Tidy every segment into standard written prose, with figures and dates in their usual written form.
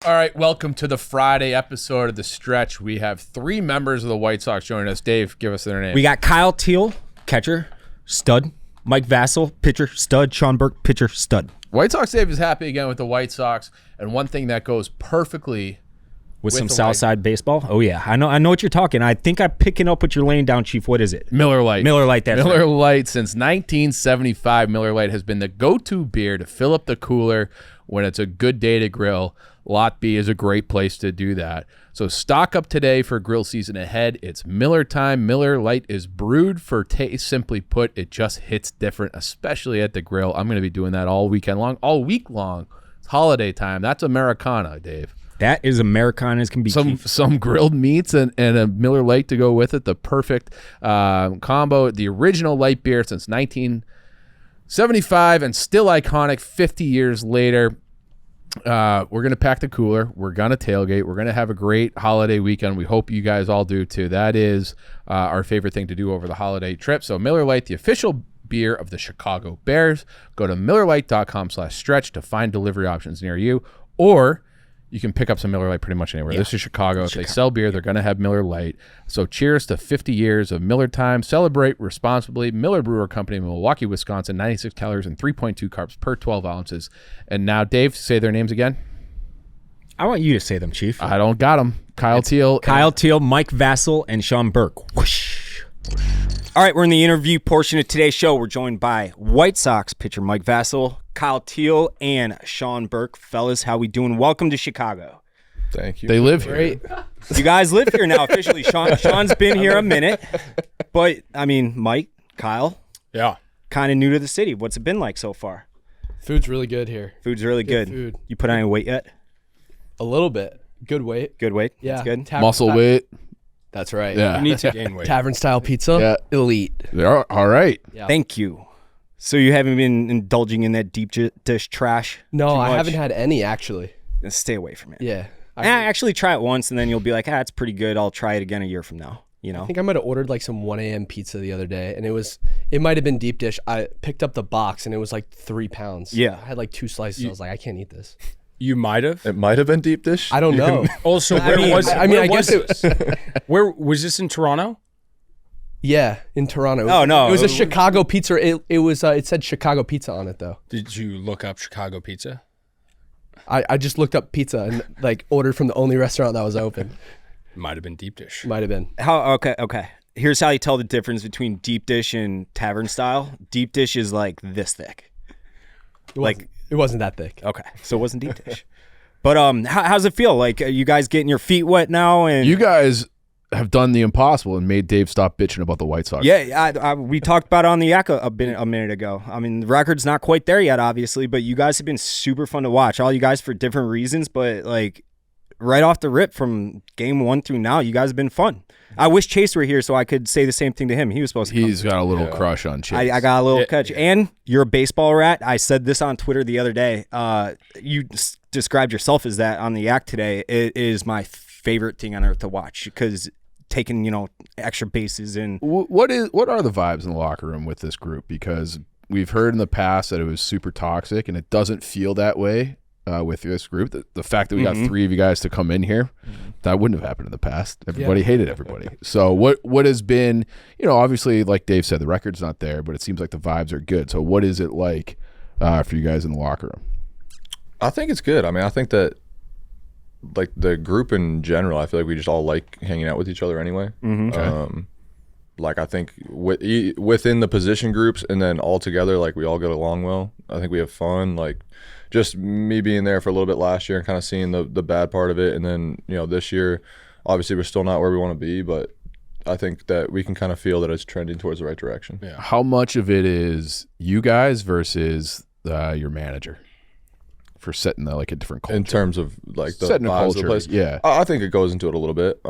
All right, welcome to the Friday episode of The Stretch. We have three members of the White Sox joining us. Dave, give us their names. We got Kyle Teel, catcher, stud. Mike Vasil, pitcher, stud. Sean Burke, pitcher, stud. White Sox Dave is happy again with the White Sox, and one thing that goes perfectly with some Southside baseball. Oh yeah, I know what you're talking. I think I'm picking up what you're laying down, Chief. What is it? Miller Lite. Miller Lite. That's Miller right. Lite since 1975. Miller Lite has been the go-to beer to fill up the cooler when it's a good day to grill. Lot B is a great place to do that. So stock up today for grill season ahead. It's Miller time. Miller Lite is brewed for taste. Simply put, it just hits different, especially at the grill. I'm going to be doing that all week long. It's holiday time. That's Americana, Dave. That is Americana as can be. Some grilled meats and a Miller Lite to go with it. The perfect combo. The original light beer since 1975 and still iconic 50 years later. We're going to pack the cooler. We're going to tailgate. We're going to have a great holiday weekend. We hope you guys all do too. That is our favorite thing to do over the holiday trip. So Miller Lite, the official beer of the Chicago Bears. Go to MillerLite.com/stretch to find delivery options near you, or you can pick up some Miller Lite pretty much anywhere. Yeah. This is Chicago. If they sell beer, they're going to have Miller Lite. So cheers to 50 years of Miller time. Celebrate responsibly. Miller Brewer Company, Milwaukee, Wisconsin. 96 calories and 3.2 carbs per 12 ounces. And now, Dave, say their names again. I want you to say them, Chief. I don't got them. Kyle Teel, Mike Vasil, and Sean Burke. Whoosh. All right, we're in the interview portion of today's show. We're joined by White Sox pitcher Mike Vasil, Kyle Teel, and Sean Burke. Fellas, how we doing? Welcome to Chicago. Thank you. They live here. You guys live here now officially. Sean's been here a minute. But, I mean, Mike, Kyle. Yeah. Kind of new to the city. What's it been like so far? Food's really good here. Food's really good. Food. You put on any weight yet? A little bit. Good weight. Good weight? Yeah. That's good. Muscle weight. That's right. Yeah. You need to gain weight. Tavern style pizza. Yeah. Elite. They're all right. Yeah. Thank you. So you haven't been indulging in that deep dish trash? No, too I much? haven't had any actually. Then stay away from it. Yeah. Actually try it once and then you'll be like, it's pretty good. I'll try it again a year from now. You know? I think I might have ordered like some 1 a.m. pizza the other day, and it might have been deep dish. I picked up the box and it was like 3 pounds. Yeah. I had like 2 slices. I was like, I can't eat this. You might have. It might have been deep dish. I don't know. Also, where was it? I mean, Where I guess was it? Where was this in Toronto? Yeah, in Toronto. Oh, no. It was a Chicago pizza. It said Chicago pizza on it though. Did you look up Chicago pizza? I just looked up pizza and like ordered from the only restaurant that was open. Might have been deep dish. Might have been. Okay. Here's how you tell the difference between deep dish and tavern style. Deep dish is like this thick. It wasn't that thick. Okay, so it wasn't deep dish. But how's it feel? Like, are you guys getting your feet wet now? And You guys have done the impossible and made Dave stop bitching about the White Sox. yeah, we talked about it on the Yak a minute ago. I mean, the record's not quite there yet, obviously, but you guys have been super fun to watch. All you guys for different reasons, but like right off the rip from game 1 through now, you guys have been fun. I wish Chase were here so I could say the same thing to him. He was supposed to come. He's got a little crush on Chase. I got a little catch. And you're a baseball rat. I said this on Twitter the other day. You described yourself as that on the Yak today. It is my favorite thing on earth to watch because taking, extra bases and What are the vibes in the locker room with this group? Because we've heard in the past that it was super toxic, and it doesn't feel that way with this group. The fact that we got 3 of you guys to come in here, that wouldn't have happened in the past. Everybody hated everybody. So what has been, obviously, like Dave said, the record's not there, but it seems like the vibes are good. So what is it like for you guys in the locker room? I think it's good. I mean, I think that like the group in general, I feel like we just all like hanging out with each other anyway. Okay. Like I think within the position groups and then all together, like we all get along well. I think we have fun. Like just me being there for a little bit last year and kind of seeing the bad part of it, and then this year, obviously we're still not where we want to be, but I think that we can kind of feel that it's trending towards the right direction. Yeah. How much of it is you guys versus your manager for setting a different culture? In terms of like the setting a vibes of culture, the place, yeah. I think it goes into it a little bit.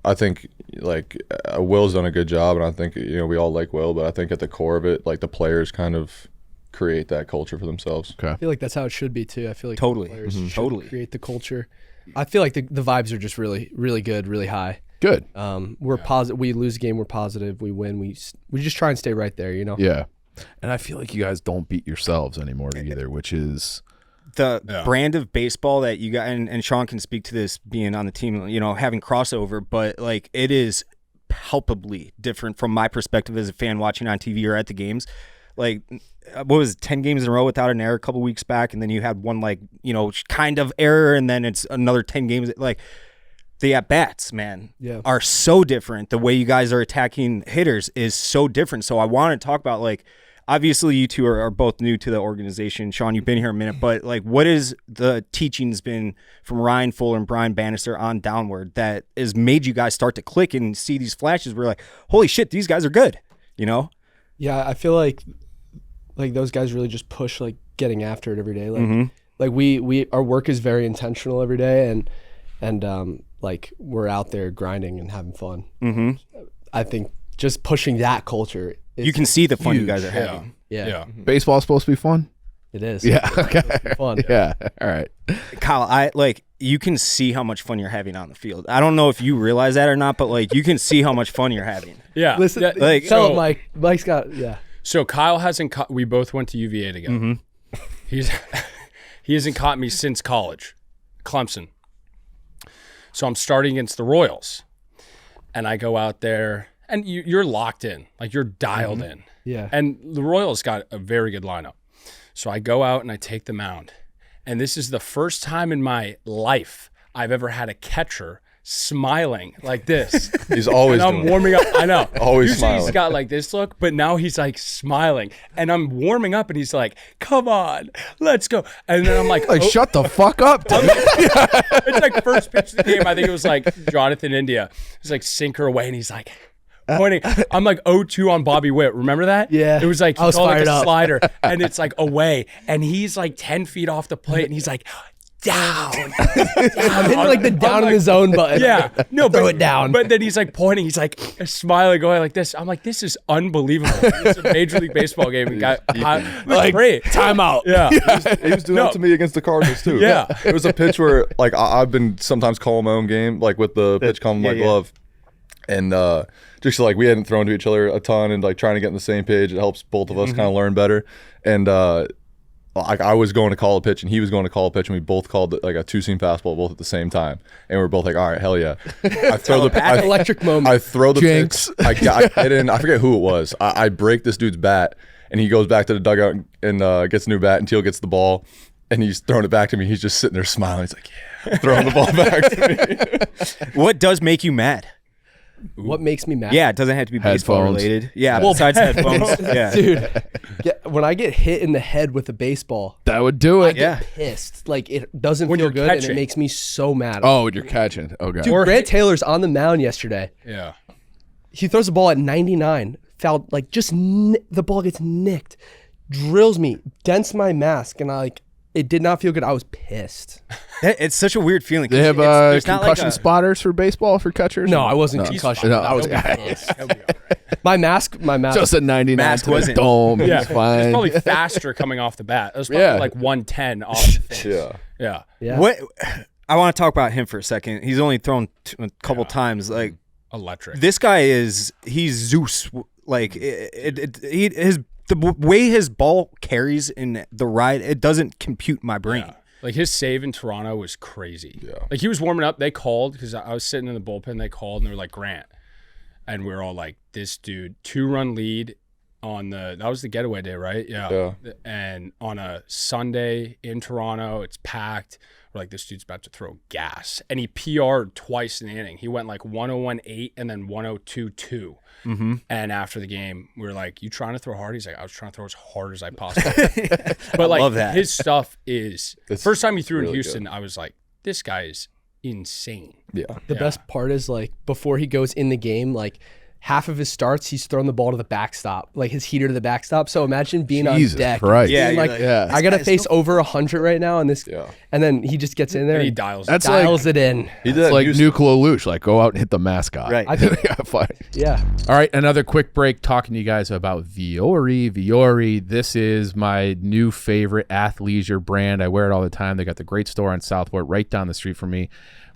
I think like Will's done a good job, and I think we all like Will, but I think at the core of it, like the players kind of create that culture for themselves. Okay. I feel like that's how it should be too. I feel like Totally. players should Totally. create the culture. I feel like the vibes are just really, really good, really high. Good. We're positive. We lose a game, we're positive. We win, we just try and stay right there. Yeah. And I feel like you guys don't beat yourselves anymore either, which is the brand of baseball that you got, and Sean can speak to this being on the team, you know, having crossover, but like it is palpably different from my perspective as a fan watching on TV or at the games. Like, what was it, 10 games in a row without an error a couple weeks back, and then you had one, like, you know, kind of error, and then it's another 10 games. Like, the at-bats, man, are so different. The way you guys are attacking hitters is so different. So I want to talk about, like, obviously you two are both new to the organization. Sean, you've been here a minute, but, like, what is the teachings been from Ryan Fuller and Brian Bannister on downward that has made you guys start to click and see these flashes where, like, holy shit, these guys are good, you know? Yeah, I feel like those guys really just push, like, getting after it every day. Like, like we our work is very intentional every day, and like, we're out there grinding and having fun. I think just pushing that culture, you can see the fun you guys are having. Yeah. Baseball's supposed to be fun. It is. Yeah. Okay. Fun. Yeah. All right. Kyle, you can see how much fun you're having on the field. I don't know if you realize that or not, but, like, you can see how much fun you're having. Yeah. Listen, like, tell him, Mike. Mike's got So Kyle hasn't we both went to UVA together. He hasn't caught me since college, Clemson. So I'm starting against the Royals, and I go out there, and you're locked in, like, you're dialed in. Yeah. And the Royals got a very good lineup. So I go out and I take the mound, and this is the first time in my life I've ever had a catcher smiling like this. He's always and I'm doing it. warming up. I know. Always Usually smiling. He's got like this look, but now he's like smiling. And I'm warming up, and he's like, "Come on, let's go." And then I'm like, Like, shut the fuck up, dude. It's like first pitch of the game. I think it was like Jonathan India. It's like sinker away, and he's like pointing. I'm like 0-2 on Bobby Witt. Remember that? Yeah. It was like I was like fired a up. slider, and it's like away, and he's like 10 feet off the plate, and he's like down. I'm hitting, like, the down in the zone button. Yeah, no, Throw it down. But then he's like pointing. He's like smiling, going like this. I'm like, this is unbelievable. It's a Major League Baseball game. And like, great. Timeout. Yeah. He was doing that to me against the Cardinals too. Yeah. It was a pitch where, like, I've been sometimes calling my own game, like with the pitch calling my glove, and just like we hadn't thrown to each other a ton, and like trying to get on the same page. It helps both of us kind of learn better. And like, I was going to call a pitch, and he was going to call a pitch, and we both called it like a two-seam fastball both at the same time, and we're both like, all right, hell yeah. I throw the Electric moment. I throw the Jinx. pitch. I get in. I forget who it was. I break this dude's bat, and he goes back to the dugout and gets a new bat, and Teel gets the ball, and he's throwing it back to me. He's just sitting there smiling. He's like, yeah, throwing the ball back to me. What does make you mad? What makes me mad? Yeah, it doesn't have to be baseball Headphones. related. Yeah, besides headphones. Yeah. Dude, when I get hit in the head with a baseball, That would do it. Yeah. pissed. Like, it doesn't When feel you're good, and it catching. makes me so mad. Oh, you're catching. Okay. Dude, Grant Taylor's on the mound yesterday. Yeah. He throws the ball at 99, fouled, like, just the ball gets nicked, drills me, dents my mask, and it did not feel good. I was pissed. It's such a weird feeling. They have there's not concussion like spotters for baseball for catchers? No, I wasn't No. concussion. No, I was pissed. My mask. just a 99 Mask to the wasn't. dome. Yeah. He's fine. It's probably faster coming off the bat. It was probably Yeah. like 110 off the face. Yeah. Yeah. Yeah. What I want to talk about him for a second. He's only thrown a couple times. Like, Electric. this guy he's Zeus. Like, the way his ball carries in the ride, it doesn't compute my brain. Yeah. Like, his save in Toronto was crazy. Yeah. Like, he was warming up. They called because I was sitting in the bullpen. They called and they were like, Grant. And we were all like, this dude, 2-run lead on that was the getaway day, right? Yeah. And on a Sunday in Toronto, it's packed. We're like, this dude's about to throw gas. And he PR'd twice in the inning. He went like 101.8 and then 102.2. And after the game, we were like, you trying to throw hard? He's like, I was trying to throw as hard as I possibly could. But like, love that. his stuff is, It's first time he threw in really Houston, I was like, this guy is insane. Yeah. The best part is, like, before he goes in the game, like, half of his starts, he's thrown the ball to the backstop, like his heater to the backstop. So imagine being Jesus on deck. Christ. Yeah, being you're like, like, I got to face over 100 right now, and this, Yeah. and then he just gets in there And he and dials. That's dials it in. He did It's that like Houston. Nuclear Luch. Like, go out and hit the mascot. Right. I think, Yeah, fine. yeah. All right, another quick break talking to you guys about Viore. This is my new favorite athleisure brand. I wear it all the time. They got the great store on Southport right down the street from me.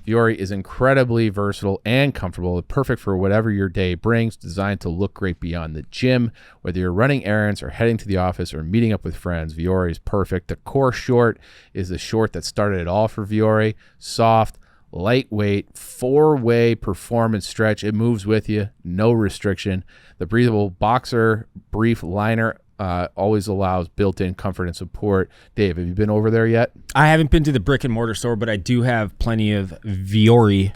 Vuori is incredibly versatile and comfortable, perfect for whatever your day brings, designed to look great beyond the gym. Whether you're running errands or heading to the office or meeting up with friends, Vuori is perfect. The core short is the short that started it all for Vuori. Soft, lightweight, 4-way performance stretch. It moves with you, no restriction. The breathable boxer brief liner always allows built-in comfort and support. Dave, have you been over there yet? I haven't been to the brick and mortar store, but I do have plenty of Vuori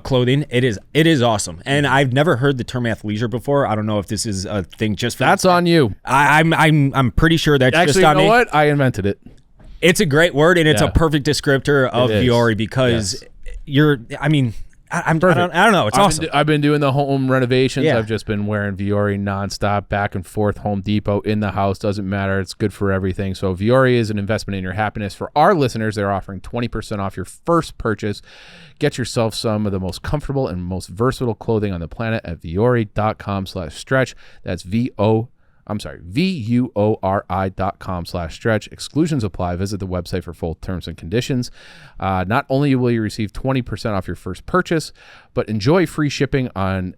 clothing. It is awesome, and I've never heard the term athleisure before. I don't know if this is a thing just for That's on you. I'm pretty sure that's Actually, just on you know me. what? I invented it. It's a great word, and it's a perfect descriptor of Vuori because I don't know. It's awesome. I've been doing the home renovations. Yeah. I've just been wearing Vuori nonstop, back and forth, Home Depot, in the house. Doesn't matter. It's good for everything. So Vuori is an investment in your happiness. For our listeners, they're offering 20% off your first purchase. Get yourself some of the most comfortable and most versatile clothing on the planet at vuori.com/stretch. That's VUORI.com/stretch. Exclusions apply. Visit the website for full terms and conditions. Not only will you receive 20% off your first purchase, but enjoy free shipping on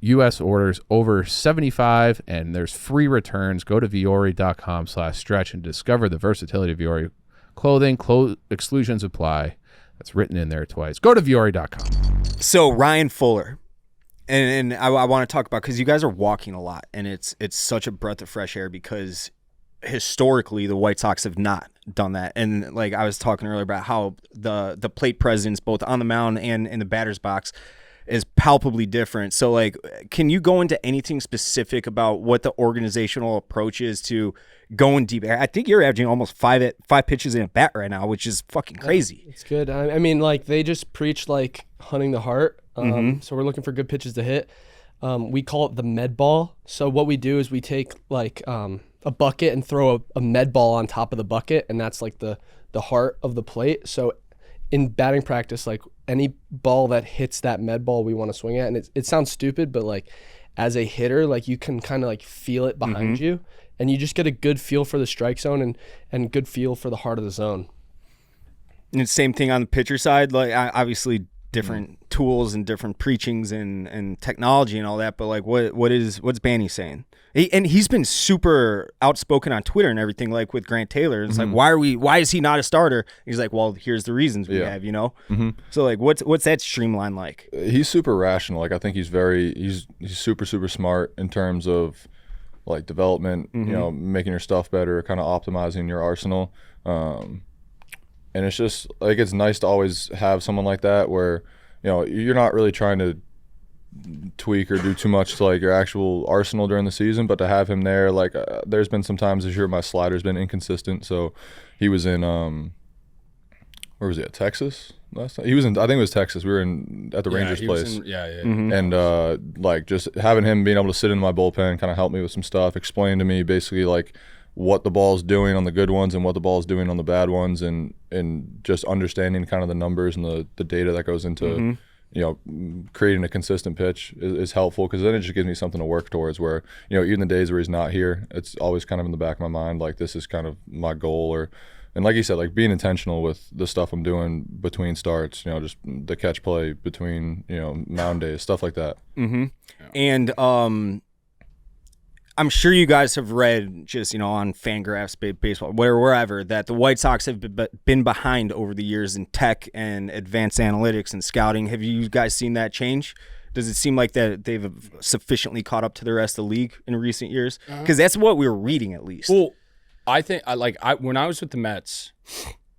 U.S. orders over $75, and there's free returns. Go to vuori.com/stretch and discover the versatility of Vuori clothing. Exclusions apply. That's written in there twice. Go to vuori.com. So Ryan Fuller. And I want to talk about, because you guys are walking a lot, and it's such a breath of fresh air, because historically the White Sox have not done that. And like I was talking earlier about how the plate presence both on the mound and in the batter's box is palpably different. So like, can you go into anything specific about what the organizational approach is to going deep? I think you're averaging almost five pitches in a bat right now, which is fucking crazy. It's good. I mean, like, they just preach like hunting the heart. So we're looking for good pitches to hit. We call it the med ball. So what we do is we take like a bucket and throw a med ball on top of the bucket, and that's like the heart of the plate. So in batting practice, like, any ball that hits that med ball we want to swing at. And it sounds stupid, but like, as a hitter, like, you can kind of like feel it behind you, and you just get a good feel for the strike zone and good feel for the heart of the zone. And it's same thing on the pitcher side. Like, obviously different tools and different preachings and technology and all that, but like, what's Banny saying? And he's been super outspoken on Twitter and everything, like with Grant Taylor. It's like, why is he not a starter? He's like, well, here's the reasons we have, you know? So like, what's that streamline like? He's super rational. Like, I think he's super, super smart in terms of like development, you know, making your stuff better, kind of optimizing your arsenal. And it's just like, it's nice to always have someone like that where, you know, you're not really trying to tweak or do too much to like your actual arsenal during the season, but to have him there, like, there's been some times this year my slider's been inconsistent. So he was in where was he at? Texas last time? He was in, I think it was Texas. We were at the Rangers place. And like, just having him being able to sit in my bullpen, kind of help me with some stuff, explain to me basically like what the ball's doing on the good ones and what the ball's doing on the bad ones, and just understanding kind of the numbers and the data that goes into you know, creating a consistent pitch is helpful, because then it just gives me something to work towards, where, you know, even the days where he's not here, it's always kind of in the back of my mind, like, this is kind of my goal. And like you said, like, being intentional with the stuff I'm doing between starts, you know, just the catch play between, you know, mound days, stuff like that. And I'm sure you guys have read, just, you know, on Fangraphs, baseball, wherever, that the White Sox have been behind over the years in tech and advanced analytics and scouting. Have you guys seen that change? Does it seem like that they've sufficiently caught up to the rest of the league in recent years? Because that's what we were reading, at least. Well, I think when I was with the Mets,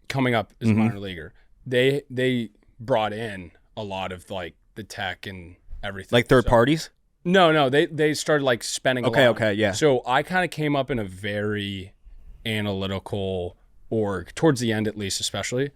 coming up as a minor leaguer, they brought in a lot of like the tech and everything, like third parties. No, they started like spending. Okay, yeah. So I kind of came up in a very analytical org towards the end, at least, especially.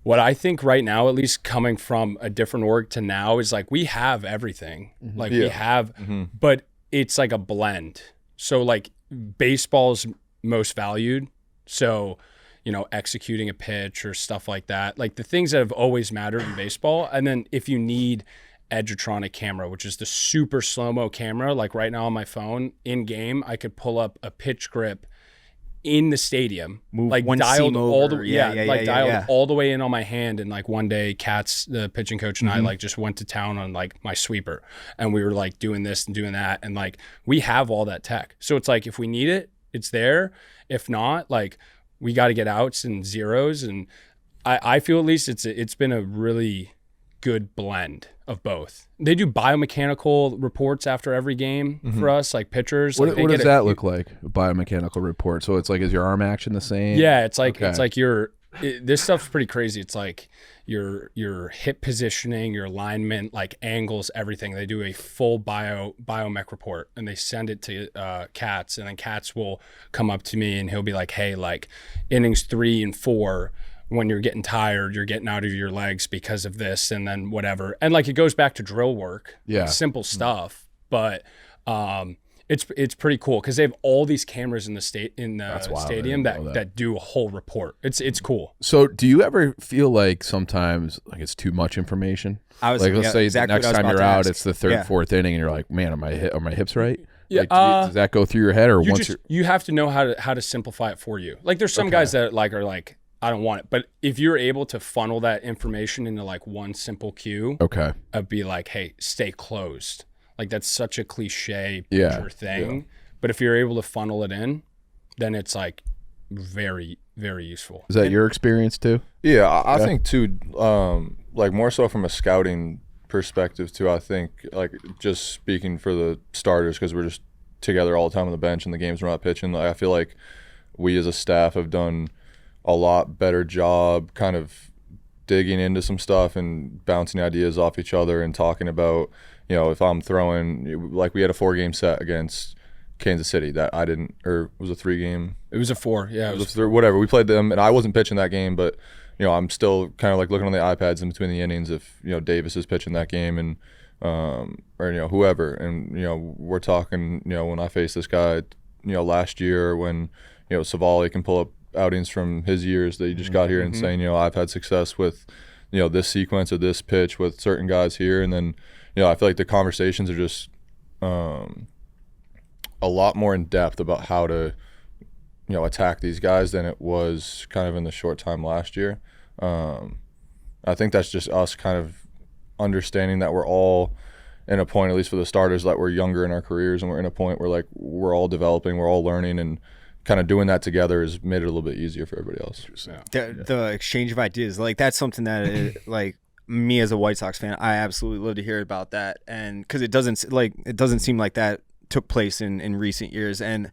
What I think right now, at least coming from a different org to now, is like, we have everything. Like, we have, but it's like a blend. So like, baseball's most valued. So, you know, executing a pitch or stuff like that, like the things that have always mattered in baseball. And then if you need Edgertronic camera, which is the super slow-mo camera, like right now on my phone in game, I could pull up a pitch grip in the stadium, Move like one dialed seam all over. the Yeah. all the way in on my hand. And like one day, Katz, the pitching coach, and I Mm-hmm. like just went to town on like my sweeper, and we were like doing this and doing that, and like we have all that tech. So it's like if we need it, it's there. If not, like we got to get outs and zeros, and I feel at least it's been a really good blend of both. They do biomechanical reports after every game for us, like pitchers. What, Like, they what get does a- that look like? A biomechanical report. So it's like, is your arm action the same? Yeah, it's like Okay. this stuff's pretty crazy. It's like your hip positioning, your alignment, like angles, everything. They do a full biomech report, and they send it to Katz, and then Katz will come up to me and he'll be like, "Hey, like innings 3 and 4, when you're getting tired, you're getting out of your legs because of this, and then whatever." And like it goes back to drill work, Yeah. like, simple stuff, but it's pretty cool because they have all these cameras in the stadium wild. I didn't know that do a whole report. It's cool. So do you ever feel like sometimes like it's too much information? I was Like let's say exactly the next what I was time about you're to out, ask. it's the third, Yeah. fourth inning, and you're like, man, are my hips right? Yeah, Like, does that go through your head, or once You have to know how to simplify it for you. Like there's some guys that like are like, I don't want it, but if you're able to funnel that information into like one simple cue, okay, I'd be like, hey, stay closed. Like that's such a cliche Yeah, picture thing, but if you're able to funnel it in, then it's like very, very useful. is that your experience too? Yeah, I think too, like more so from a scouting perspective too. I think like just speaking for the starters, because we're just together all the time on the bench and the games we're not pitching. Like, I feel like we as a staff have done a lot better job kind of digging into some stuff and bouncing ideas off each other and talking about, you know, if I'm throwing, like we had a 4-game set against Kansas City that I didn't, or was a 3-game. It was a 4. Yeah, it was Whatever. We played them, and I wasn't pitching that game, but you know, I'm still kind of like looking on the iPads in between the innings if, you know, Davis is pitching that game and or you know, whoever, and you know, we're talking, you know, when I faced this guy, you know, last year when, you know, Savali can pull up outings from his years that he just got here and saying, you know, I've had success with, you know, this sequence or this pitch with certain guys here, and then, you know, I feel like the conversations are just a lot more in depth about how to, you know, attack these guys than it was kind of in the short time last year. I think that's just us kind of understanding that we're all in a point, at least for the starters, that we're younger in our careers and we're in a point where like we're all developing, we're all learning, and kind of doing that together has made it a little bit easier for everybody else. The exchange of ideas, like that's something that like me as a White Sox fan, I absolutely love to hear about that, and because it doesn't seem like that took place in recent years. And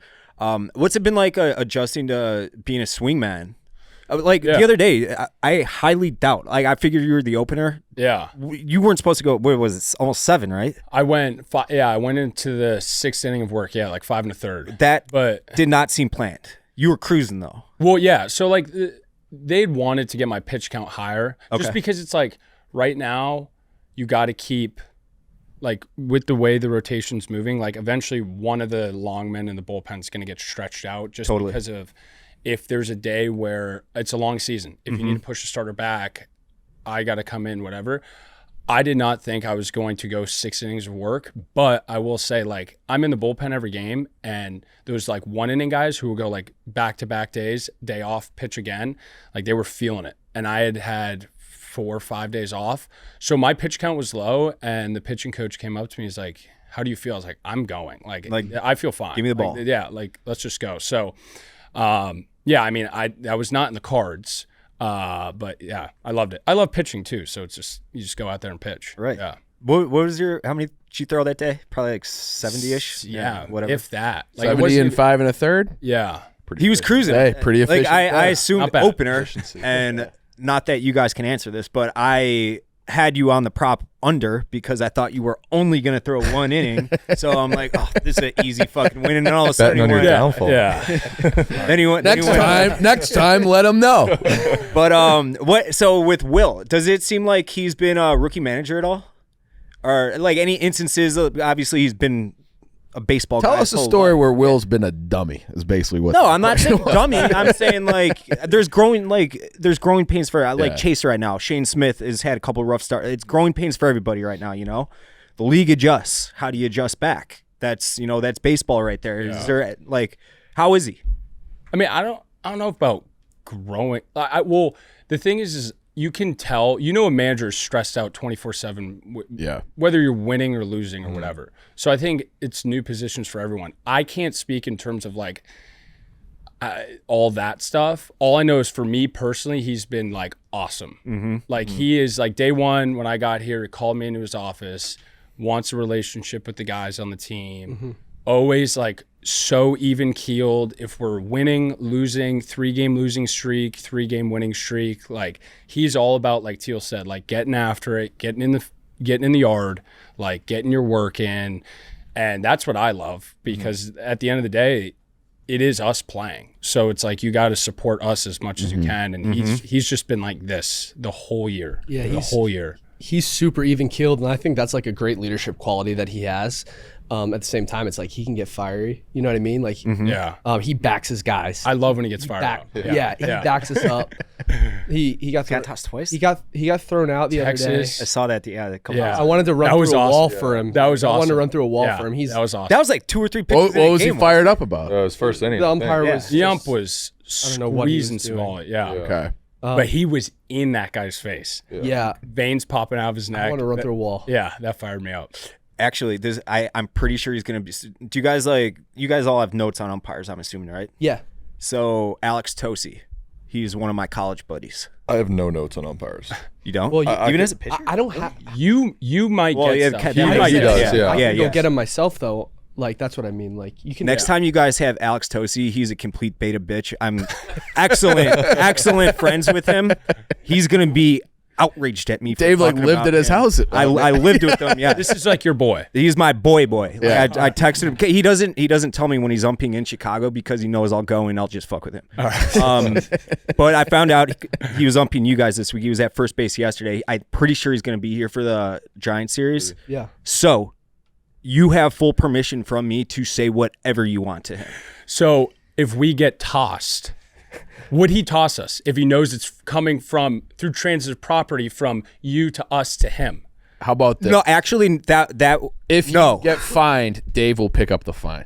what's it been like adjusting to being a swingman? Like the other day, I highly doubt. Like I figured you were the opener. Yeah, You weren't supposed to go. What was it? Almost 7, right? I went. I went into the 6th inning of work. Yeah, like 5 1/3. That But did not seem planned. You were cruising though. well, yeah. So like they'd wanted to get my pitch count higher, just Okay. because it's like right now you got to keep like with the way the rotation's moving. Like eventually one of the long men in the bullpen is going to get stretched out just Totally. because of if there's a day where it's a long season. If you need to push the starter back, I got to come in, whatever. I did not think I was going to go 6 innings of work, but I will say, like, I'm in the bullpen every game, and there's like 1 inning guys who will go like back-to-back days, day off, pitch again. Like they were feeling it. And I had 4 or 5 days off. So my pitch count was low, and the pitching coach came up to me. He's like, how do you feel? I was like, I'm going. Like I feel fine. Give me the ball. Like, yeah, like let's just go. So yeah, I mean, I was not in the cards. But yeah, I loved it. I love pitching too. So it's just, you just go out there and pitch. Right. Yeah. What was how many did you throw that day? Probably like 70-ish. Yeah. Whatever. If that. Like, it 70 wasn't and even- 5 1/3. Yeah. He was cruising. Hey, pretty efficient. Like I guy. assumed Not bad. opener, and not that you guys can answer this, but I had you on the prop under because I thought you were only going to throw 1 inning. So I'm like, oh, this is an easy fucking win. And then all of a sudden, Betting on your he went, downfall. Yeah. then he went. Next time, let him know. But what? So with Will, does it seem like he's been a rookie manager at all, or like any instances? Obviously, he's been a baseball guy. Tell us his a whole story life. where Will's been a dummy. Is basically what. No, I'm not saying dummy. I'm saying like there's growing pains for like Yeah. Chase right now. Shane Smith has had a couple of rough starts. It's growing pains for everybody right now. You know, the league adjusts. How do you adjust back? That's baseball right there. Is there like how is he? I mean, I don't know about growing. Well, the thing is you can tell, a manager is stressed out 24/7. Whether you're winning or losing or whatever. So I think it's new positions for everyone. I can't speak in terms of like all that stuff. All I know is for me personally, he's been like awesome. Like he is like day one when I got here, he called me into his office, wants a relationship with the guys on the team. Always like so even keeled. If we're winning, losing, 3-game losing streak, 3-game winning streak, like he's all about, like Teel said, like getting after it, getting in the yard, like getting your work in. And that's what I love because at the end of the day, it is us playing. So it's like you got to support us as much as you can. And he's just been like this the whole year. Yeah, the whole year. He's super even keeled, and I think that's like a great leadership quality that he has. At the same time, it's like he can get fiery. You know what I mean? Like, he backs his guys. I love when he gets fired up. He backs us up. He got tossed twice. He got thrown out the other day. I saw that. I wanted to run through a wall for him. That was awesome. I wanted to run through a wall for him. That was awesome. That was like 2 or 3 pitches. What was he fired up about? His first inning. The umpire was. The ump was I don't know what he was squeezing some doing. ball. Yeah. Okay. But he was in that guy's face. Yeah. Veins popping out of his neck. I want to run through a wall. Yeah, that fired me up. Actually, I'm pretty sure he's gonna be. Do you guys all have notes on umpires? I'm assuming, right? Yeah. So Alex Tosi, he's one of my college buddies. I have no notes on umpires. You don't? Well, even as a pitcher? I don't have. You might get stuff. he might he get does, stuff. yeah. I can go yes. get him myself though. Like that's what I mean. Like you can. Next time you guys have Alex Tosi, he's a complete beta bitch. I'm excellent friends with him. He's gonna be outraged at me. For Dave like talking lived about at his him. house. I lived with him. Yeah, This is like your boy. he's my boy. Like, Yeah. I texted him. He doesn't tell me when he's umping in Chicago because he knows I'll go and I'll just fuck with him. But I found out he was umping you guys this week. He was at first base yesterday. I'm pretty sure he's going to be here for the Giants series. Yeah. So you have full permission from me to say whatever you want to him. So if we get tossed, would he toss us if he knows it's coming through transitive property from you to us to him? How about this? No, actually, that If you get fined, Dave will pick up the fine.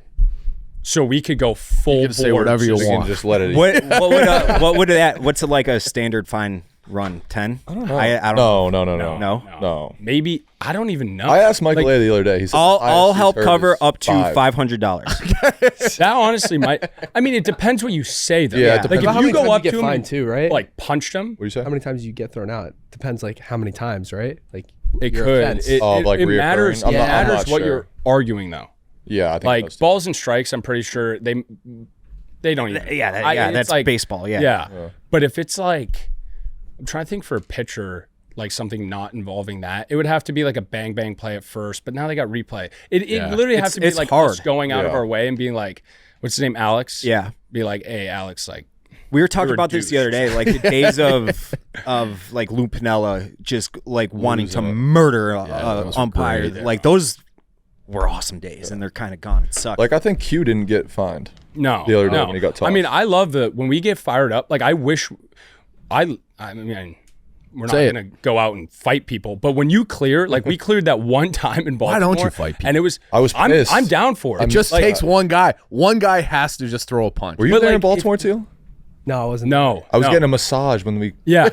So we could go full You can board. say whatever you You want. can just let it. what's like a standard fine run? 10? I don't know. I don't know. No. No. Maybe I don't even know. I asked Michael A the other day. He said I'll IFC's help hurt cover is up to $5. $500. That honestly might. I mean, it depends what you say though. Yeah, it Like depends. if How you many go times up you to get him fined and, too, right? like punched him, What do you say? How many times you get thrown out? Depends like how many times, right? Like it your could. offense. It reoccurring? matters. I'm It not- I'm matters not what sure. you're arguing though. Yeah, I think Like that's- balls and strikes, I'm pretty sure they don't even. Yeah, it's that's like baseball. Yeah. Yeah. But if it's like, I'm trying to think for a pitcher, like something not involving that, it would have to be like a bang bang play at first. But now they got replay. It literally has to be it's like hard. us going out of Yeah. our way and being like, what's his name, Alex? Yeah. Be like, hey, Alex, like. We were talking You're a about this the other day, like the days of like Lou Piniella just like wanting to murder those were umpire. great. Like those were awesome days, and they're kind of gone. It sucks. Like I think Q didn't get fined. No. The other day no. when he got I mean, tossed. I love when we get fired up. Like, I wish I mean, we're not Say it. going to go out and fight people, but when you clear, like we cleared that one time in Baltimore. don't you fight people? And it was, I was pissed. I'm down for it. It just Like, takes one guy. One guy has to just throw a punch. Were you But, there in like, Baltimore too? no, I wasn't. No. I was no. getting a massage when we Yeah.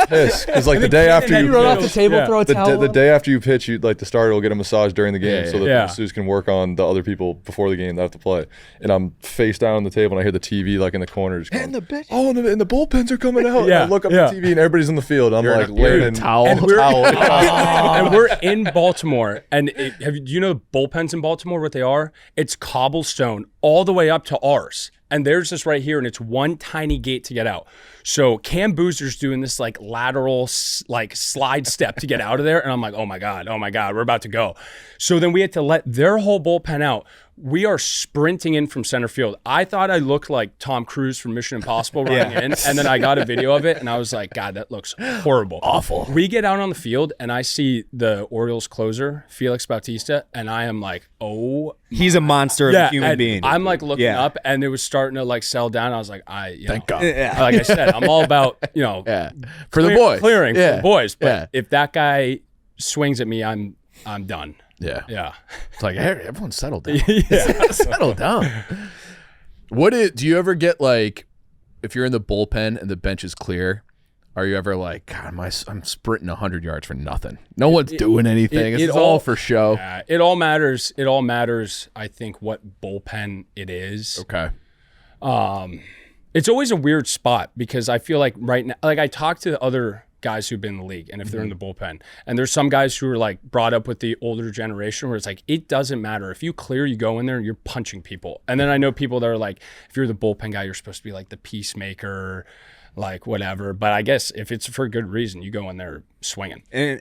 pissed because like the day after You You you run off pitch, the table, Yeah. throw a towel. the day after you pitch, you like the starter will get a massage during the game Yeah, so that yeah. the masseuse can work on the other people before the game that have to play. And I'm face down on the table and I hear the TV like in the corner just going, and the bullpens are coming out. Yeah, And I look up yeah. at the TV and everybody's on the field. I'm like you're in a laying towel. And we're, towel. and we're in Baltimore. And do you know bullpens in Baltimore, what they are? It's cobblestone all the way up to ours. And there's this right here, and it's one tiny gate to get out. So Cam Boozer's doing this like lateral like slide step to get out of there. And I'm like, oh my God, we're about to go. So then we had to let their whole bullpen out. We are sprinting in from center field. I thought I looked like Tom Cruise from Mission Impossible running in. And then I got a video of it, and I was like, God, that looks horrible. Awful. We get out on the field, and I see the Orioles closer, Felix Bautista, and I am like, oh. he's a monster of a human and being. I'm like looking Yeah. up, and it was starting to like settle down. I was like, Thank God. Like I said, I'm all about, Yeah. For the boys. clearing for Yeah. the boys. But Yeah. if that guy swings at me, I'm done. Yeah. Yeah. It's like, hey, everyone settle down. Yeah. Settle down. Do you ever get like, if you're in the bullpen and the bench is clear, are you ever like, God, I'm sprinting 100 yards for nothing? No one's doing anything. It's all for show. Yeah, it all matters. It all matters, I think, what bullpen it is. Okay. It's always a weird spot because I feel like right now, like I talk to other guys who've been in the league and if they're in the bullpen, and there's some guys who are like brought up with the older generation where it's like, it doesn't matter. If you clear, you go in there and you're punching people. And then I know people that are like, if you're the bullpen guy, you're supposed to be like the peacemaker, like whatever. But I guess if it's for a good reason, you go in there swinging. And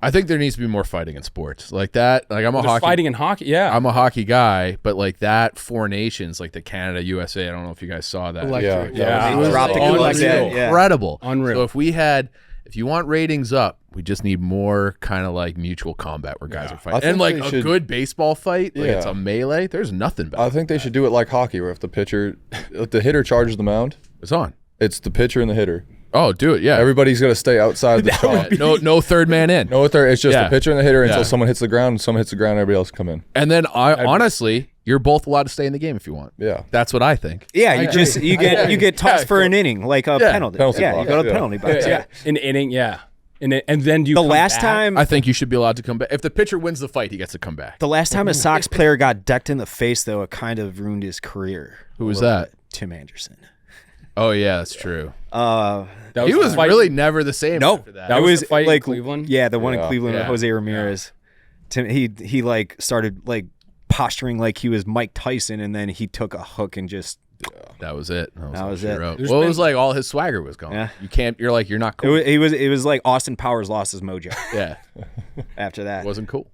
I think there needs to be more fighting in sports like that. Like There's fighting in hockey. Yeah. I'm a hockey guy, but like that Four Nations, like the Canada, USA. I don't know if you guys saw that. Electric. Yeah. It was dropped the unreal. like that, yeah. Incredible. Unreal. So if you want ratings up, we just need more kind of like mutual combat where guys are I fighting. think And like they a should- good baseball fight, like Yeah. it's a melee. There's nothing better. I think they should do it like hockey, where if the hitter charges the mound, It's on. it's the pitcher and the hitter. Oh, do it. Yeah. Everybody's got to stay outside the spot. No third man in. No third. It's just Yeah. the pitcher and the hitter until Yeah. someone hits the ground. Someone hits the ground, everybody else come in. And then honestly, you're both allowed to stay in the game if you want. Yeah. That's what I think. yeah, you get tossed for an inning, like a penalty. Penalty Yeah, box, you go to the yeah. penalty box. Yeah. An inning, yeah. And then do you The come last back? time I think you should be allowed to come back. If the pitcher wins the fight, he gets to come back. a Sox player got decked in the face, though, it kind of ruined his career. Who was a little that? bit. Tim Anderson. Oh, yeah, that's true. That He was the fight- really never the same after that. That It was the fight in like Cleveland? Yeah, the one in Yeah. Cleveland with Yeah. Jose Ramirez. Tim, he like started like posturing like he was Mike Tyson, and then he took a hook and just That was it. That all was she it. wrote. There's Well, it been- was like all his swagger was gone. Yeah. You're not cool. it was like Austin Powers lost his mojo Yeah, after that. wasn't cool.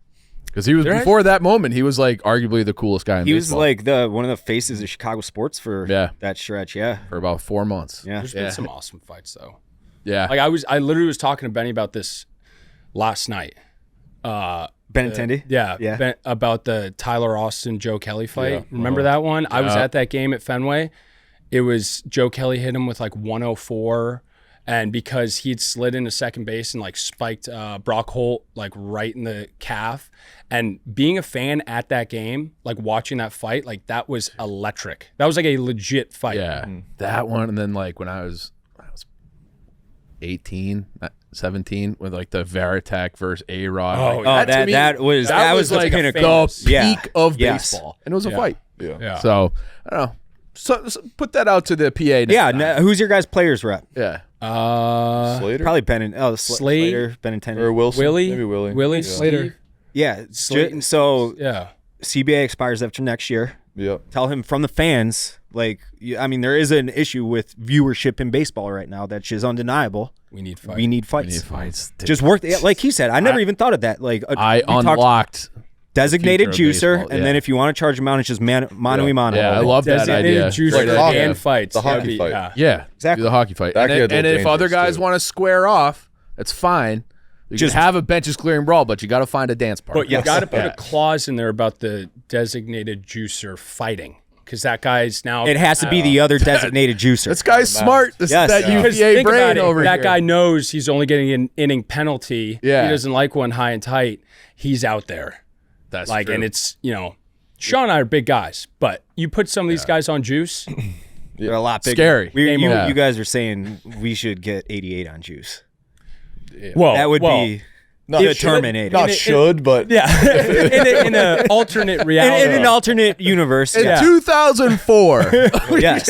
Because he was There- before that moment, he was like arguably the coolest guy in He was baseball like one of the faces of Chicago sports for Yeah. that stretch. Yeah, for about 4 months. yeah. There's been some awesome fights though. Yeah. Like I literally was talking to Benny about this last night. Benintendi. Yeah, Yeah. about the Tyler Austin Joe Kelly fight. Yeah. Remember that one? I was Yeah. at that game at Fenway. It was Joe Kelly hit him with like 104, and because he'd slid into second base and like spiked Brock Holt like right in the calf, and being a fan at that game, like watching that fight, like that was electric. That was like a legit fight. Yeah. That one. And then like when I was 18, 17, with like the Veritek versus A-Rod. Oh, like, yeah. That to me, was the like pinnacle. the Yeah. peak of Yes. baseball. And it was a Yeah. fight. Yeah. Yeah. So, I don't know. So put that out to the PA next Yeah, time. who's your guys' players rep? Yeah. Slater Probably Benintendi. Slade? Slater, Benintendi. or Wilson. Willie, Maybe Willie. Willie, Yeah. Slater. Slater. Yeah, Slade- so Yeah. CBA expires after next year. Yep. Tell him from the fans, like, I mean, there is an issue with viewership in baseball right now that is undeniable. We need fight. We need fights. Fights. Just work, like he said. I never even thought of that. Like, I we talked unlocked. designated future of juicer, baseball, and yeah. then if you want to charge him out, it's just mano y mano. Yeah, I love that Designated idea. juicer Like hockey. and fights. The That'd hockey be- fight. Yeah. Yeah, Exactly. do the hockey fight. That And, gets and if other dangerous, guys too. want to square off, that's fine. You Just- can have a benches clearing brawl, but you got to find a dance partner. But you Yes. got to put Yeah. a clause in there about the designated juicer fighting, because that guy's now. It has to be the other designated juicer. This guy's smart. This Yes. is that Yeah. Because UVA think brain about it, over that here. guy knows he's only getting an inning penalty. Yeah. He doesn't like one high and tight. He's out there. That's Like, true. and it's, Sean and I are big guys, but you put some of these guys on juice. They're a lot bigger. Scary. Game over. You guys are saying we should get 88 on juice. Whoa, That would whoa. be Not the should- Terminator. Not should, but Yeah, in an alternate reality. in an alternate universe. in Yeah. 2004. Yes.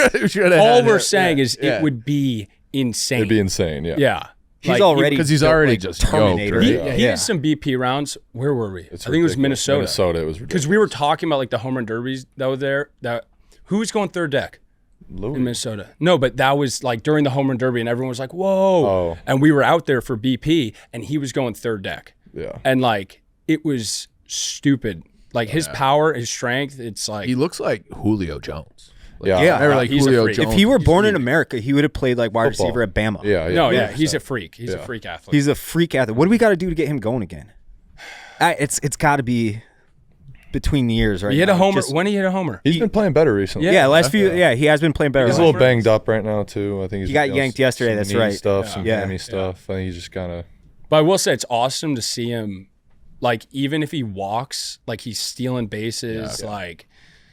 All we're saying is Yeah. it would be insane. it'd be insane. Yeah. Yeah. He's already because he's built already like just Terminator. yoked, right? He Yeah. did some BP rounds. Where were we? It's I think it was ridiculous. Minnesota. Minnesota. It was Because ridiculous. we were talking about like the home run derbies that were there. Who was going third deck Louis. in Minnesota? No, but that was like during the home run derby, and everyone was like, "Whoa!" Oh. And we were out there for BP, and he was going third deck, Yeah. and like it was stupid. Like his power, his strength. It's like He looks like Julio Jones. Like, Yeah. Yeah. remember, like He's a Julio freak. Jones. If he were He's born in freak. America, he would have played like wide Football. receiver at Bama. Yeah. no, yeah, 100%. he's a freak. He's a Yeah. freak athlete. He's a freak athlete. What do we got to do to get him going again? It's got to be between the years, right? he hit a now. homer. Just- when he hit a homer. He's been playing better recently. yeah, last few. Yeah, he has been playing better. He's a last little banged up right now too. I think He got got yanked yesterday, some that's knee right. Stuff, some Yeah. hammy stuff. I think he's just kind of. But I will say it's awesome to see him, like even if he walks, like he's stealing bases, like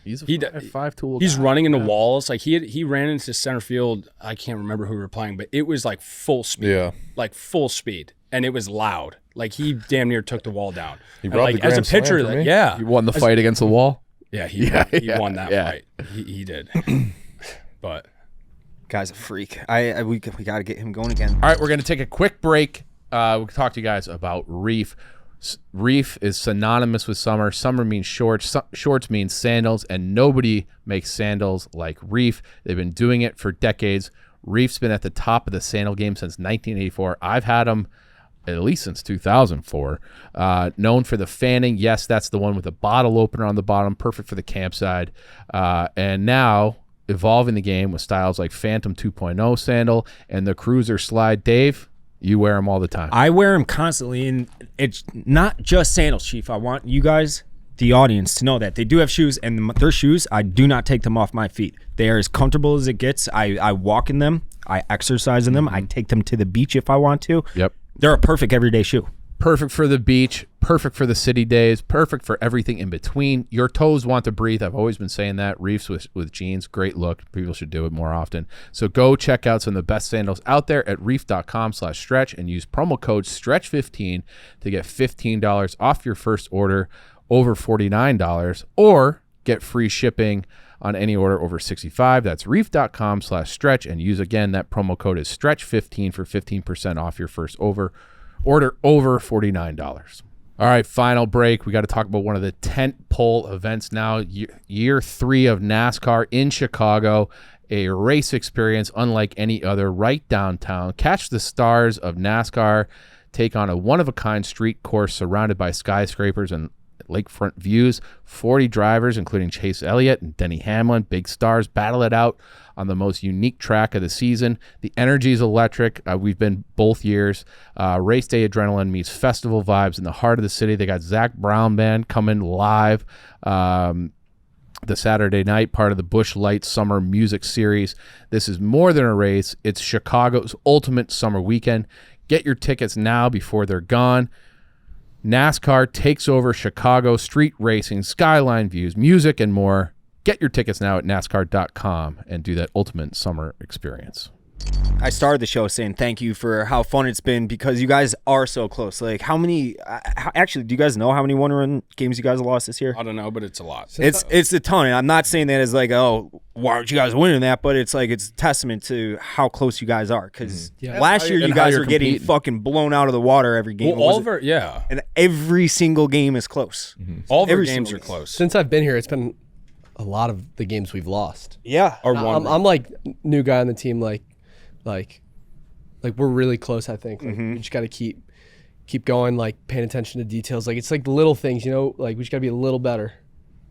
He's He- a five-tool He's guy. running into walls. Like he ran into center field. I can't remember who we were playing, but it was like full speed. Yeah. Like full speed. And it was loud. Like he damn near took the wall down. He And, brought like the as a grand slam pitcher, for me. yeah. He won the fight against the wall. Yeah, he won that fight. He did. But Guy's a freak. We got to get him going again. All right, we're going to take a quick break. We'll talk to you guys about Reef. Reef is synonymous with summer. Summer means shorts. Shorts means sandals, and nobody makes sandals like Reef. They've been doing it for decades. Reef's been at the top of the sandal game since 1984. I've had them at least since 2004. Known for the fanning. Yes, that's the one with a bottle opener on the bottom. Perfect for the campsite. And now evolving the game with styles like Phantom 2.0 sandal and the Cruiser Slide. Dave, you wear them all the time. I wear them constantly, and it's not just sandals, Chief. I want you guys, the audience, to know that they do have shoes, and their shoes, I do not take them off my feet. They are as comfortable as it gets. I walk in them. I exercise in them. I take them to the beach if I want to. Yep. They're a perfect everyday shoe. Perfect for the beach, perfect for the city days, perfect for everything in between. Your toes want to breathe. I've always been saying that. Reefs with jeans, great look. People should do it more often. So go check out some of the best sandals out there at reef.com/stretch and use promo code STRETCH15 to get $15 off your first order over $49 or get free shipping on any order over $65. That's reef.com/stretch and use again that promo code is STRETCH15 for 15% off your first order over $49. All right, final break. We got to talk about one of the tent pole events now. Year 3 of NASCAR in Chicago, a race experience unlike any other right downtown. Catch the stars of NASCAR take on a one-of-a-kind street course surrounded by skyscrapers and lakefront views. 40 drivers, including Chase Elliott and Denny Hamlin, big stars, battle it out on the most unique track of the season. The energy is electric. We've been both years. Race day adrenaline meets festival vibes in the heart of the city. They got Zach Brown Band coming live the Saturday night, part of the Busch Light Summer Music Series. This is more than a race. It's Chicago's ultimate summer weekend. Get your tickets now before they're gone. NASCAR takes over Chicago street racing, skyline views, music, and more. Get your tickets now at NASCAR.com and do that ultimate summer experience. I started the show saying thank you for how fun it's been because you guys are so close. Like how many? Actually, do you guys know how many one-run games you guys have lost this year? I don't know, but it's a lot. It's a ton. And I'm not saying that as like, oh, why aren't you guys winning that? But it's like it's a testament to how close you guys are. Because last year you guys were getting fucking blown out of the water every game. Well, all of our, yeah, and every single game is close. all of our Every games single are close. Since I've been here, it's been a lot of the games we've lost. Yeah. Or one. I'm like new guy on the team. Like we're really close. I think we just got to keep going. Like paying attention to details. Like it's like little things, you know. Like we just got to be a little better.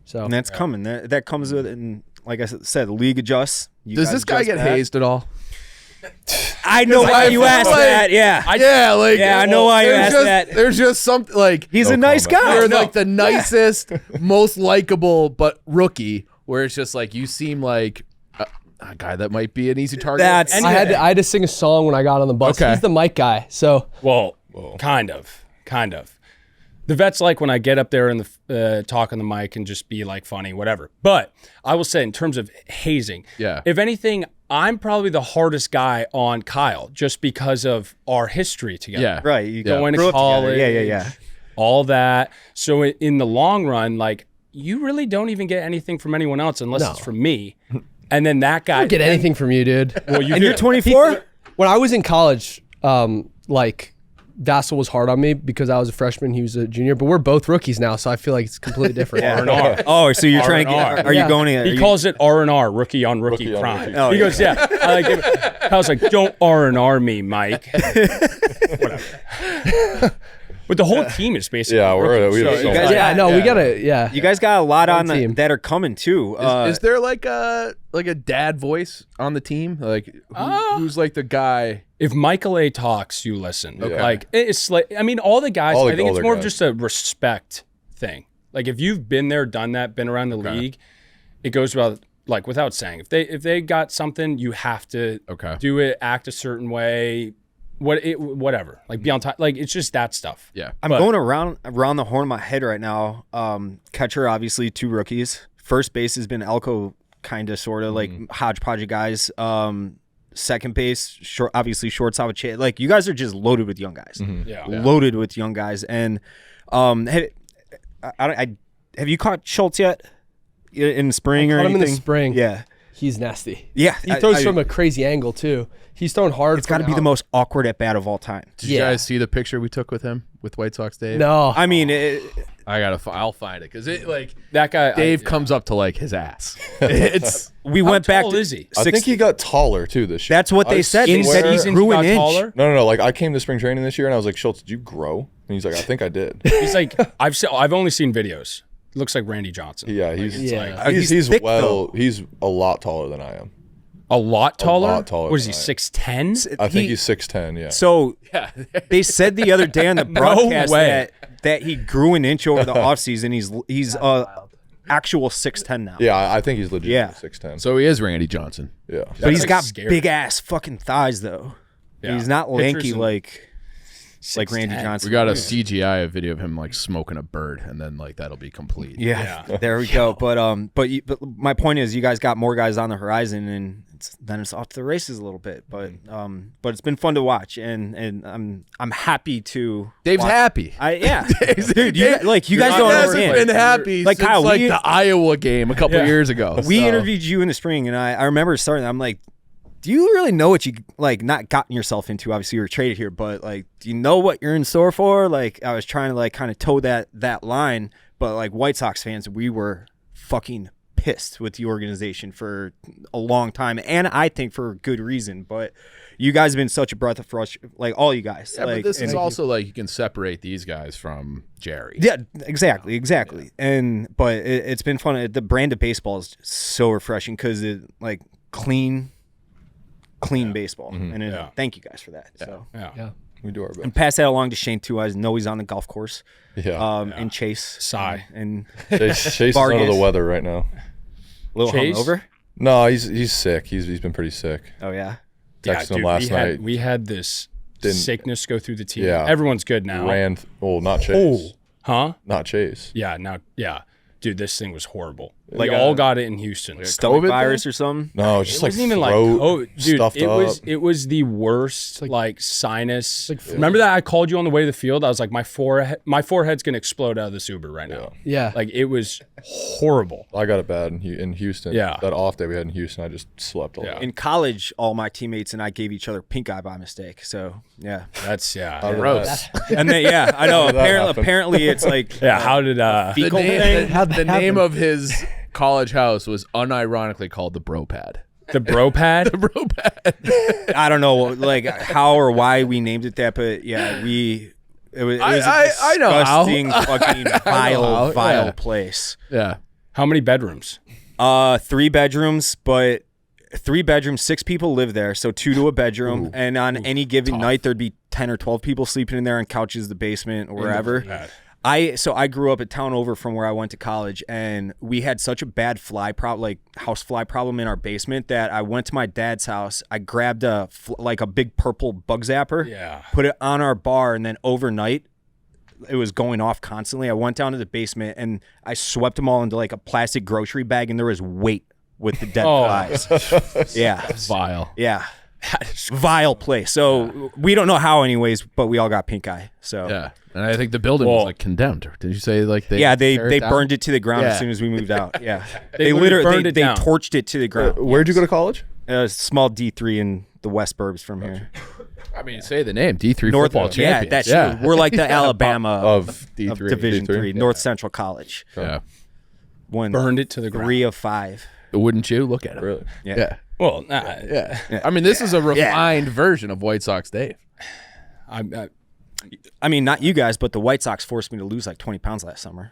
So And that's coming. That comes with, and like I said, the league adjusts. You Does guys this guy adjust get back. hazed at all? I know why you asked that. Yeah. I know why you asked that. There's just something like He's a nice guy. you're like the nicest, most likable, but rookie. Where it's just like you seem like a guy that might be an easy target. I had to sing a song when I got on the bus. Okay. He's the mic guy. So Well, kind of. The vets like when I get up there and talk on the mic and just be like funny, whatever. But I will say in terms of hazing, if anything, I'm probably the hardest guy on Kyle just because of our history together. Yeah. Right. You Going grew to up together. college. Yeah. All that. So in the long run, like you really don't even get anything from anyone else unless it's from me. And then that guy I don't get anything from you, dude. Well, you And do. you're 24? When I was in college, like Vasil was hard on me because I was a freshman. He was a junior, but we're both rookies now, so I feel like it's completely different. R&R. Oh, so you're trying to R&R. get? Are you going to? He calls it R&R, rookie on rookie crime. rookie. Oh, He yeah. goes, yeah. I like it. I was like, don't R&R me, Mike. Whatever. But the whole team is basically Yeah, rookies, we have so so it's much. like- Yeah, no, we gotta. Yeah, You guys got a lot on team. that are coming too. Is there like a dad voice on the team? Like who's like the guy? If Michael A talks, you listen. Okay. Like it's like I mean, all the guys. All the I think it's older more of guys. just a respect thing. Like if you've been there, done that, been around the league, it goes without like without saying. If they got something, you have to do it, act a certain way, whatever. Like be on time. Like it's just that stuff. Yeah. I'm going around the horn of my head right now. Catcher, obviously, 2 rookies. First base has been Elko, kind of, sort of like hodgepodge of guys. Second base, obviously shortstop. Like you guys are just loaded with young guys. Yeah. Loaded with young guys. And have you caught Schultz yet in the spring or caught him anything? in the spring. Yeah. He's nasty. Yeah. He throws from a crazy angle too. He's throwing hard. It's got to be the most awkward at bat of all time. Did you guys see the picture we took with him with White Sox Dave? No. I mean, I'll find it because it like That guy, Dave comes up to like his ass. It's we How went back tall to is he? I think he got taller too this year. That's what they said. They swear- said he's grew an inch. taller. No. Like I came to spring training this year and I was like, Schultz, did you grow? And he's like, I think I did. He's like, I've only seen videos. Looks like Randy Johnson. Yeah, he's He's thick, though. he's a lot taller than I am. A lot taller. lot taller What is than he? I am. 6'10"? I think he's 6'10", yeah. So they said the other day on the broadcast way. that he grew an inch over the offseason. He's actual 6'10" now. Yeah, I think he's legit Yeah. 6'10". so he is Randy Johnson. Yeah. But he's like got scary. big ass fucking thighs though. Yeah. He's not Pictures lanky and- like Randy 6'10". Johnson. We got a CGI video of him like smoking a bird, and then like that'll be complete. Yeah, there we go. But my point is, you guys got more guys on the horizon, and then it's off to the races a little bit. But it's been fun to watch, and I'm happy to. Dave's watch. happy. Dude, you guys don't hasn't understand. been happy Like, since Kyle, like we- the Iowa game a couple years ago. We So- interviewed you in the spring, and I remember starting. I'm like, do you really know what you like? Not gotten yourself into? Obviously, you were traded here, but like, do you know what you're in store for? Like, I was trying to like kind of toe that line, but like White Sox fans, we were fucking pissed with the organization for a long time, and I think for good reason. But you guys have been such a breath of fresh, like all you guys. Yeah, like, but this is and- also like you can separate these guys from Jerry. Yeah, exactly. But it's been fun. The brand of baseball is so refreshing because it like clean baseball, and thank you guys for that. So Yeah. We do our best. and pass that along to Shane too. I know he's on the golf course. Yeah. And Chase, Sigh. and Chase is under Vargas. the weather right now. a little Chase? hungover. No, he's sick. He's been pretty sick. Oh yeah, Texted him dude, last night. We had this sickness go through the team. Yeah. Everyone's good now. Not Chase. Huh? Not Chase. Yeah. Now. Yeah. Dude, this thing was horrible. Like we all got it in Houston. stomach COVID virus or something. No, just It like wasn't even like throat COVID. Dude, stuffed up. it was the worst like sinus. Remember that I called you on the way to the field? I was like, my forehead's gonna explode out of this Uber right now. Yeah. Like it was horrible. I got it bad in Houston. Yeah. That off day we had in Houston, I just slept a lot. In college, all my teammates and I gave each other pink eye by mistake. So yeah, That's Gross. and then I know. How did that happen? Apparently, it's like Yeah, how did The fecal name, thing. the name of his college house was unironically called the Bro Pad. the bro pad? Bro Pad. I don't know like how or why we named it that, but yeah, it was I a know how. disgusting, fucking how, vile yeah. place. Yeah. How many bedrooms? 3 bedrooms, but 3 bedrooms, 6 people live there, so 2 to a bedroom. And on any given night, there'd be 10 or 12 people sleeping in there on couches, the basement, or wherever. I grew up a town over from where I went to college, and we had such a bad house fly problem in our basement that I went to my dad's house. I grabbed a big purple bug zapper, Yeah. put it on our bar, and then overnight it was going off constantly. I went down to the basement and I swept them all into like a plastic grocery bag, and there was weight with the dead flies. Yeah, Vile. yeah. Vile place. So we don't know how anyways, but we all got pink eye. So Yeah. And I think the building was like condemned. Did you say like they tear they it down? burned it to the ground Yeah. as soon as we moved out. Yeah. They literally burned it they down. torched it to the ground. Where'd you go to college? Small D3 in the West Burbs from here. I mean, say the name. D3 North football Yeah, champions. that's we're like the Alabama Of D3. of Division D3? 3, North Central College. Yeah. Won Burned it to the 3 ground. of 5. Wouldn't you? Look at it. Really? Yeah. Well, nah, Yeah. I mean, this is a refined version of White Sox Dave. I mean, not you guys, but the White Sox forced me to lose like 20 pounds last summer.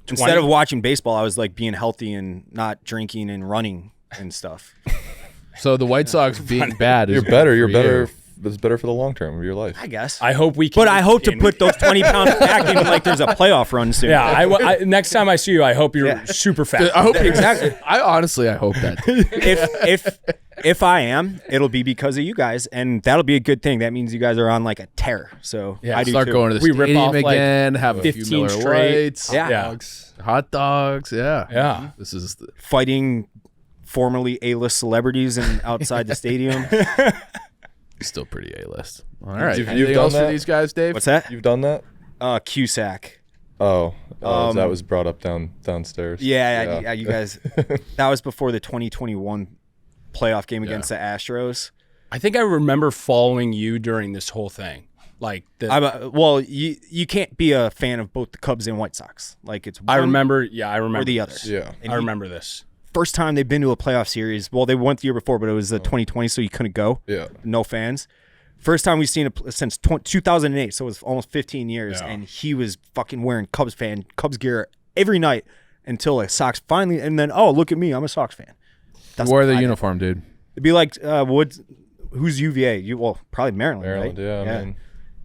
20? Instead of watching baseball, I was like being healthy and not drinking and running and stuff. So the White Sox being bad is You're better. You're good for better. you. It's better for the long term of your life. I guess. I hope we can. But I hope to can- put those 20 pounds back in like there's a playoff run soon. Yeah, next time I see you, I hope you're super fat. I hope exactly. I hope that. if I am, it'll be because of you guys, and that'll be a good thing. That means you guys are on like a tear. So Yeah, I do Start too. going to the We rip stadium off, like, again. Have a few 15 Miller straight. Lights. Yeah. Hot dogs. Yeah. Yeah. This is Fighting formerly A-list celebrities and outside the stadium. still pretty A-list. All right. You've Anything done else for that? these guys, Dave? What's that? You've done that? Cusack. Oh, that was brought up downstairs. Yeah, you guys. That was before the 2021 playoff game against the Astros. I think I remember following you during this whole thing. Like Well, you can't be a fan of both the Cubs and White Sox. Like it's I one remember or the other. this. Yeah. And I remember this. First time they've been to a playoff series. Well, they went the year before, but it was 2020, so you couldn't go. Yeah. No fans. First time we've seen it since 2008, so it was almost 15 years, Yeah. and he was fucking wearing Cubs gear every night until a Sox finally, and then look at me, I'm a Sox fan. That's Wore the what I did. uniform, dude. It'd be like who's UVA? Probably Maryland. Maryland, right? yeah. I mean,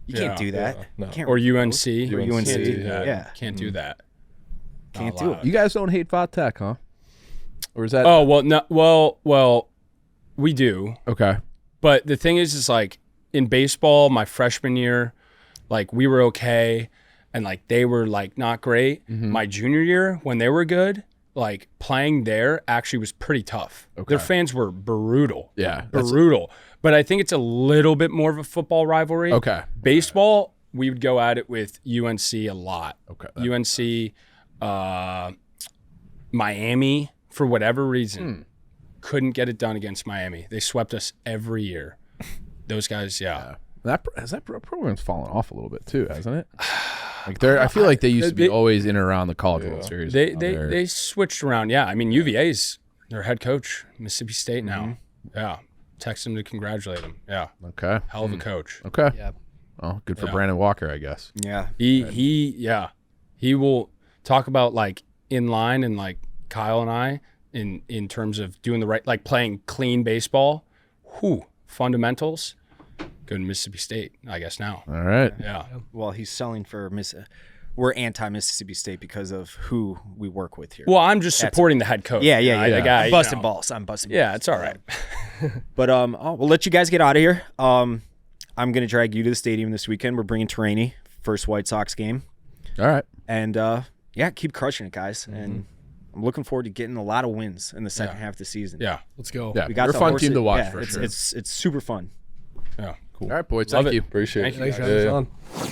You can't do that. yeah, no. You can't Or root UNC. Or UNC. Can't do that. Yeah. Can't do that. Can't Not do it. allowed. You guys don't hate Vatek, huh? Or is that Oh, well, no, well, we do. okay? But the thing is like in baseball, my freshman year, like we were okay and like they were like not great. My junior year, when they were good, like playing there actually was pretty tough. Okay. Their fans were brutal. Yeah, that's- Brutal. But I think it's a little bit more of a football rivalry. Okay. Baseball, we would go at it with UNC a lot. Okay. UNC, Miami, for whatever reason, couldn't get it done against Miami. They swept us every year. Those guys, yeah. That program's fallen off a little bit too, hasn't it? Like I feel like they used to be always in and around the College World Series. They switched around. Yeah, I mean UVA's their head coach, Mississippi State now. Yeah, text him to congratulate him. Yeah, Okay. hell of a coach. Okay. Yeah. Well, good for Yeah. Brandon Walker, I guess. Yeah. He will talk about like in line and like Kyle and I in terms of doing the right, like playing clean baseball. Fundamentals. Go to Mississippi State, I guess now. All right. Yeah. Well, he's selling for we're anti-Mississippi State because of who we work with here. Well, I'm just supporting the head coach. Yeah. The guy, I'm you busting know. balls. I'm busting Yeah, balls. it's all right. But we'll let you guys get out of here. I'm gonna drag you to the stadium this weekend. We're bringing Terrainy, first White Sox game, All right. and keep crushing it, guys. And I'm looking forward to getting a lot of wins in the second half of the season. Yeah. Let's go. Yeah. we got You're a the fun horses. team to watch Yeah, for it's, sure. It's super fun. Yeah. All right, boys. Love Thank it. you. Appreciate Thank it. you, Thanks for Yeah, having yeah. us on.